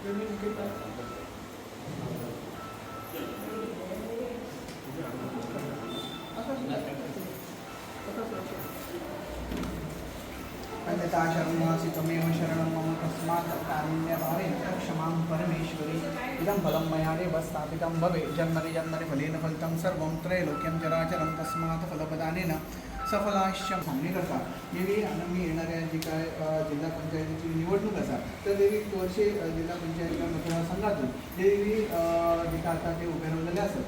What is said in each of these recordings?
अन्यथा शरणमासि त्वमेव शरणं मम तस्मात् कारुण्यभावेन क्षमां परमेश्वरी इदं फलं मया देव स्थापितं भवे जन्मनि जन्मनि फलेन फलितं सर्वं त्रैलोक्यं चराचरं तस्मात् फलप्रदानेन सफलाश्च सांगलीकरता देवी आम्ही येणाऱ्या जी काय जिल्हा पंचायतीची निवडणूक असा तर देवी वर्षे जिल्हा पंचायतीच्या मतदारसंघातून देवी जी काय आता ते उभे राहिलेले असत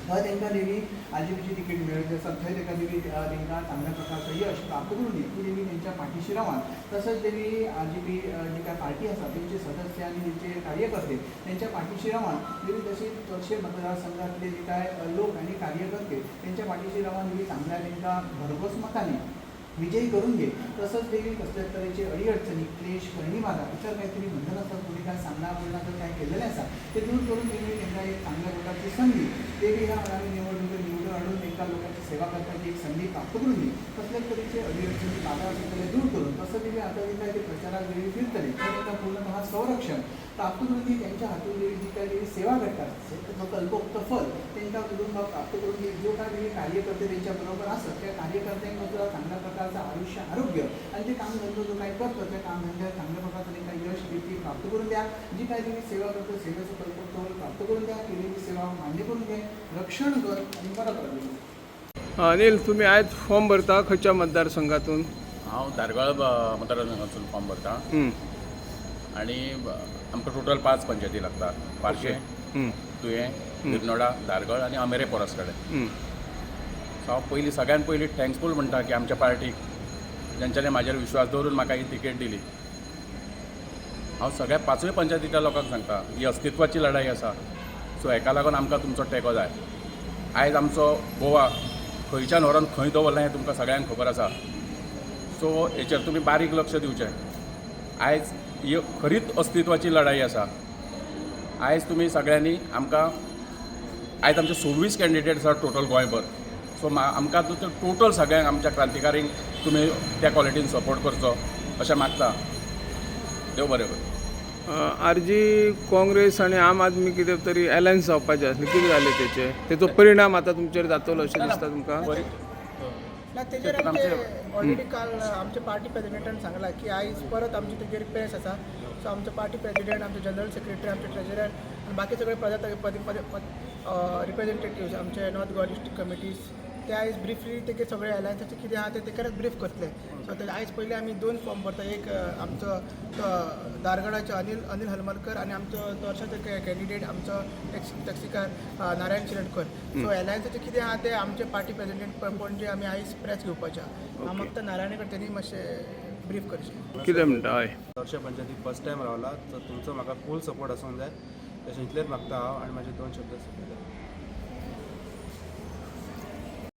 त्यांना देवी आजीबीची तिकीट मिळवली असतात थंय त्यांना देवी त्यांना चांगल्या प्रकारचं यश प्राप्त करून देईल ती देवी त्यांच्या पाठीशी रावान तसंच देवी आजीबी जी काय पार्टी असतात त्यांचे सदस्य आणि त्यांचे कार्यकर्ते त्यांच्या पाठीशी रावान देवी तशी वर्षे मतदारसंघातले जे काय लोक आणि कार्यकर्ते त्यांच्या पाठीशी रावान देवी चांगल्या त्यांच्या भरघोस मताने विजयी करून घे तसंच देवी कसल्या तऱ्हेचे अडीअडचणी क्लेश करणीबाधा इतर काहीतरी बंधन असतात कोणी काय सांगणार बोलण्याचं काय केलेलं असतात ते दूर करून देवी त्यांना एक चांगल्या प्रकारची संधी देवी ह्या आगामी निवडणुकीत निवडून आणून एका लोकांची सेवा करण्याची एक संधी प्राप्त करून घे कसल्या तऱ्हेचे अडीअडचणी बाधा असेल त्याला दूर करून तसं देवी आता जे काय ते प्रचारात देवी फिरतले तर त्यांना पूर्णतः संरक्षण प्राप्त करून ती त्यांच्या हातून देवी जी काय देवी सेवा करतात कल्पोक्त फल त्यांच्या कुटुंबात प्राप्त करून घे जो काय देवी कार्यकर्ते त्यांच्याबरोबर असत त्या कार्यकर्त्यांबद्दल चांगल्या प्रकारचं आयुष्य आरोग्य आणि ते कामधंदा जो काही करतो त्या कामधंद्यात चांगल्या प्रकारचं काही यश देखील प्राप्त करून द्या जी काय तुम्ही सेवा करतो सेवेचं कल्पोक्त फल प्राप्त करून द्या केलेली सेवा मान्य करून घे रक्षण कर आणि परत राहू अनिल तुम्ही आज फॉर्म भरता खंयच्या मतदारसंघातून हांव धारगळ मतदारसंघातून फॉर्म भरता आणि आमकां टोटल 5 पंचायती लागतात पार्शे तुयें निर्नोडा धारगळ आणि अमेरे पोरस कडेन सो हांव पयलीं सगळ्यान पयलीं थँक्सफूल म्हणटा की आमच्या पार्टीक जेंच्यांनी म्हाजेर विश्वास दवरून म्हाका ही तिकेट दिली हांव सगळ्या 5 पंचायतीच्या लोकांक सांगता ही अस्तित्वाची लढाई आसा सो हेका लागून आमकां तुमचो तेंको जाय आयज आमचो गोवा खंयच्यान व्हरोन खंय दवरलें हें तुमकां सगळ्यांक खबर आसा सो हेचेर तुमी बारीक लक्ष दिवचें आयज ही खरीच अस्तित्वाची लढाई आसा आयज तुमी सगळ्यांनी आमकां आयज आमचे 26 कॅन्डिडेट्स आसा टोटल गोंयभर सो आमकां टोटल सगळ्यांक आमच्या क्रांतिकारींक तुमी त्या क्वॉलिटीन सपोर्ट करचो अशें मागता देव बरें कर आरजी काँग्रेस आणि आम आदमी कितें तरी अलायन्स जावपाचें आसलें कितें जालें तेचो परिणाम आतां तुमचेर जातलो अशें दिसता तुमकां ना तेजेर आमचे ऑलरेडी काल आमचे पार्टी प्रेसिडेंटान सांगला की आयज परत आमची तेजेर प्रेस आसा सो आमचे पार्टी प्रेसिडेंट आमचे जनरल सेक्रेटरी आमचे ट्रेजरर आनी बाकी सगळे रिप्रेझेंटेटिव्स आमचे नॉर्थ गोवा डिस्ट्रिक्ट कमिटीज ते आयज ब्रिफली तेगे सगळे अलायन्साचे कितें आहा ते तेकाच ब्रीफ करतले सो ते आयज पयलीं आमी 2 फॉर्म भरता एक आमचो धारगडाचो अनिल हलमलकर आनी आमचो तोरशाचो कॅन्डिडेट आमचो टॅक्सीकार नारायण शिरडकर सो अलायन्साचे कितें आहा ते आमचे पार्टी प्रेसिडेंट पणजे आमी आयज प्रेस घेवपाचे हांव मागता नारायणकर त्यांनी मातशें ब्रीफ करचें कितें म्हणटा हय चडशे पंचायतीक फर्स्ट टायम रावला तर तुमचो म्हाका फूल सपोर्ट आसूंक जाय तशें इतलेंच मागता हांव आनी म्हाजे 2 शब्द